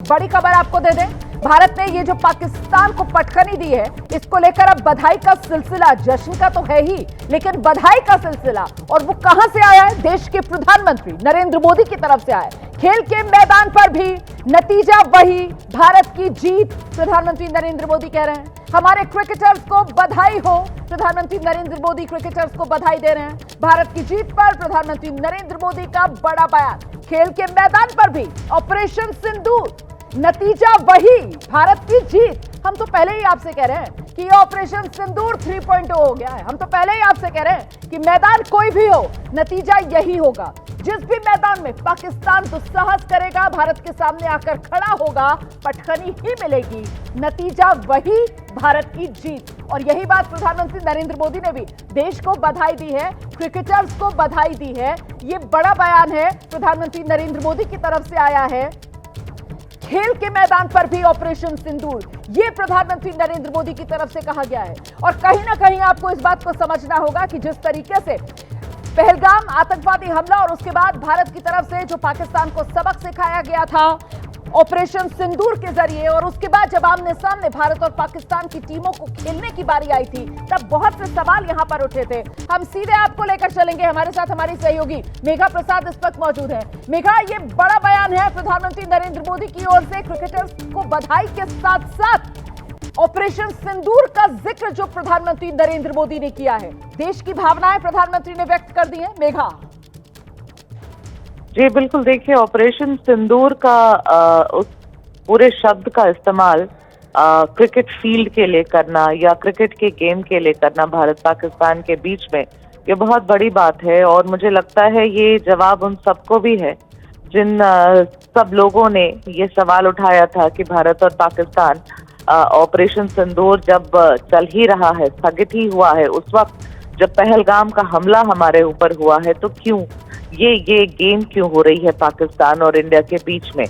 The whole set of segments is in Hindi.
बड़ी खबर आपको दे दें, भारत ने ये जो पाकिस्तान को पटखनी दी है, इसको लेकर अब बधाई का सिलसिला, जश्न का तो है ही, लेकिन बधाई का सिलसिला, और वो कहां से आया है? देश के प्रधानमंत्री नरेंद्र मोदी की तरफ से आया है। खेल के मैदान पर भी नतीजा वही, भारत की जीत। प्रधानमंत्री नरेंद्र मोदी कह रहे हैं हमारे क्रिकेटर्स को बधाई हो। प्रधानमंत्री नरेंद्र मोदी क्रिकेटर्स को बधाई दे रहे हैं भारत की जीत पर। प्रधानमंत्री नरेंद्र मोदी का बड़ा बयान। खेल के मैदान पर भी ऑपरेशन सिंदूर, नतीजा वही, भारत की जीत। हम तो पहले ही आपसे कह रहे हैं कि ये ऑपरेशन सिंदूर 3.0 हो गया है। हम तो पहले ही आपसे कह रहे हैं कि मैदान कोई भी हो, नतीजा यही होगा। जिस भी मैदान में पाकिस्तान दुस्साहस करेगा, भारत के सामने आकर खड़ा होगा, पटखनी ही मिलेगी, नतीजा वही, भारत की जीत। और यही बात प्रधानमंत्री नरेंद्र मोदी ने भी देश को बधाई दी है, क्रिकेटर्स को बधाई दी है। ये बड़ा बयान है, प्रधानमंत्री नरेंद्र मोदी की तरफ से आया है। खेल के मैदान पर भी ऑपरेशन सिंदूर, ये प्रधानमंत्री नरेंद्र मोदी की तरफ से कहा गया है। और कहीं ना कहीं आपको इस बात को समझना होगा कि जिस तरीके से पहलगाम आतंकवादी हमला और उसके बाद भारत की तरफ से जो पाकिस्तान को सबक सिखाया गया था ऑपरेशन सिंदूर के जरिए, और उसके बाद जब आमने सामने भारत और पाकिस्तान की टीमों को खेलने की बारी आई थी, तब बहुत से सवाल यहां पर उठे थे। हम सीधे आपको लेकर चलेंगे, हमारे साथ हमारी सहयोगी मेघा प्रसाद इस वक्त मौजूद है। मेघा, ये बड़ा बयान है प्रधानमंत्री नरेंद्र मोदी की ओर से, क्रिकेटर्स को बधाई के साथ साथ ऑपरेशन सिंदूर का जिक्र जो प्रधानमंत्री नरेंद्र मोदी ने किया है, देश की भावनाएं प्रधानमंत्री ने व्यक्त कर दी है। मेघा जी बिल्कुल, देखिए ऑपरेशन सिंदूर का उस पूरे शब्द का इस्तेमाल क्रिकेट फील्ड के लिए करना या क्रिकेट के गेम के लिए करना भारत पाकिस्तान के बीच में, ये बहुत बड़ी बात है। और मुझे लगता है ये जवाब उन सबको भी है जिन सब लोगों ने ये सवाल उठाया था कि भारत और पाकिस्तान ऑपरेशन सिंदूर जब चल ही रहा है, स्थगित ही हुआ है, उस वक्त जब पहलगाम का हमला हमारे ऊपर हुआ है, तो क्यों ये गेम क्यों हो रही है पाकिस्तान और इंडिया के बीच में,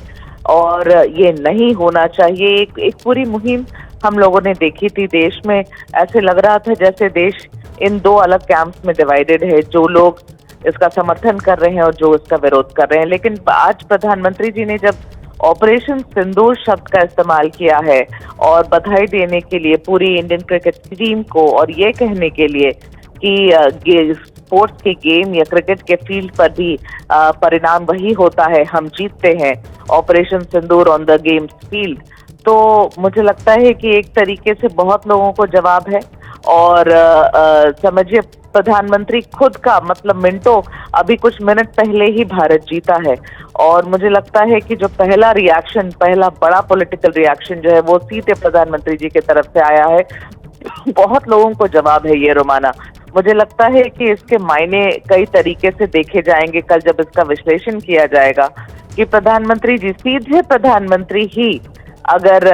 और ये नहीं होना चाहिए। एक पूरी मुहिम हम लोगों ने देखी थी देश में। ऐसे लग रहा था जैसे देश इन दो अलग कैंप्स में डिवाइडेड है, जो लोग इसका समर्थन कर रहे हैं और जो इसका विरोध कर रहे हैं। लेकिन आज प्रधानमंत्री जी ने जब ऑपरेशन सिंदूर शब्द का इस्तेमाल किया है और बधाई देने के लिए पूरी इंडियन क्रिकेट टीम को, और ये कहने के लिए कि स्पोर्ट्स के गेम या क्रिकेट के फील्ड पर भी परिणाम वही होता है, हम जीतते हैं, operation Sindoor on the games field, तो मुझे लगता है कि एक तरीके से बहुत लोगों को जवाब है। और समझिए प्रधानमंत्री खुद का मतलब मिनटों, अभी कुछ मिनट पहले ही भारत जीता है, और मुझे लगता है कि जो पहला रिएक्शन, पहला बड़ा पॉलिटिकल रिएक्शन जो है वो सीधे प्रधानमंत्री जी की तरफ से आया है। बहुत लोगों को जवाब है ये रोमाना। मुझे लगता है कि इसके मायने कई तरीके से देखे जाएंगे कल जब इसका विश्लेषण किया जाएगा कि प्रधानमंत्री जी, सीधे प्रधानमंत्री ही अगर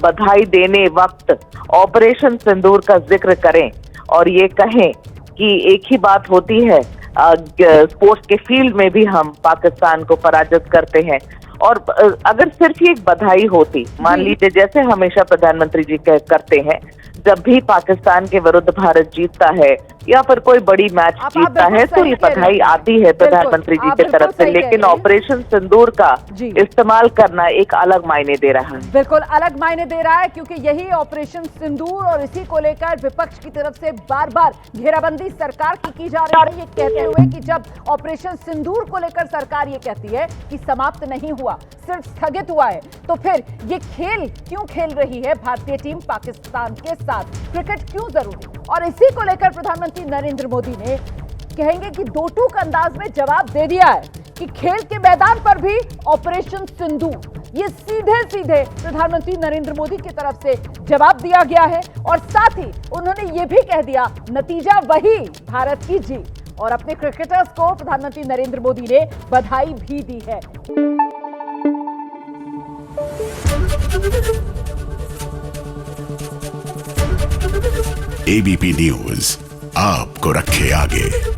बधाई देने वक्त ऑपरेशन सिंदूर का जिक्र करें और ये कहें कि एक ही बात होती है, स्पोर्ट्स के फील्ड में भी हम पाकिस्तान को पराजित करते हैं, और अगर सिर्फ ये एक बधाई होती, मान लीजिए जैसे हमेशा प्रधानमंत्री जी करते हैं, जब भी पाकिस्तान के विरुद्ध भारत जीतता है या फिर कोई बड़ी मैच जीतता है तो ये बधाई आती है प्रधानमंत्री जी की तरफ से, लेकिन ऑपरेशन सिंदूर का इस्तेमाल करना एक अलग मायने दे रहा है। बिल्कुल अलग मायने दे रहा है, क्योंकि यही ऑपरेशन सिंदूर, और इसी को लेकर विपक्ष की तरफ से बार बार घेराबंदी सरकार की जा रही है, ये कहते हुए कि जब ऑपरेशन सिंदूर को लेकर सरकार ये कहती है कि समाप्त नहीं हुआ, सिर्फ स्थगित हुआ है, तो फिर ये खेल क्यों खेल रही है भारतीय टीम पाकिस्तान के साथ, क्रिकेट क्यों जरूरी? और इसी को लेकर प्रधानमंत्री नरेंद्र मोदी ने कहेंगे कि दो टूक अंदाज में जवाब दे दिया है कि खेल के मैदान पर भी ऑपरेशन सिंदूर, ये सीधे सीधे प्रधानमंत्री नरेंद्र मोदी की तरफ से जवाब दिया गया है। और साथ ही उन्होंने ये भी कह दिया, नतीजा वही, भारत की जीत। और अपने क्रिकेटर्स को प्रधानमंत्री नरेंद्र मोदी ने बधाई भी दी है। एबीपी न्यूज आपको रखे आगे।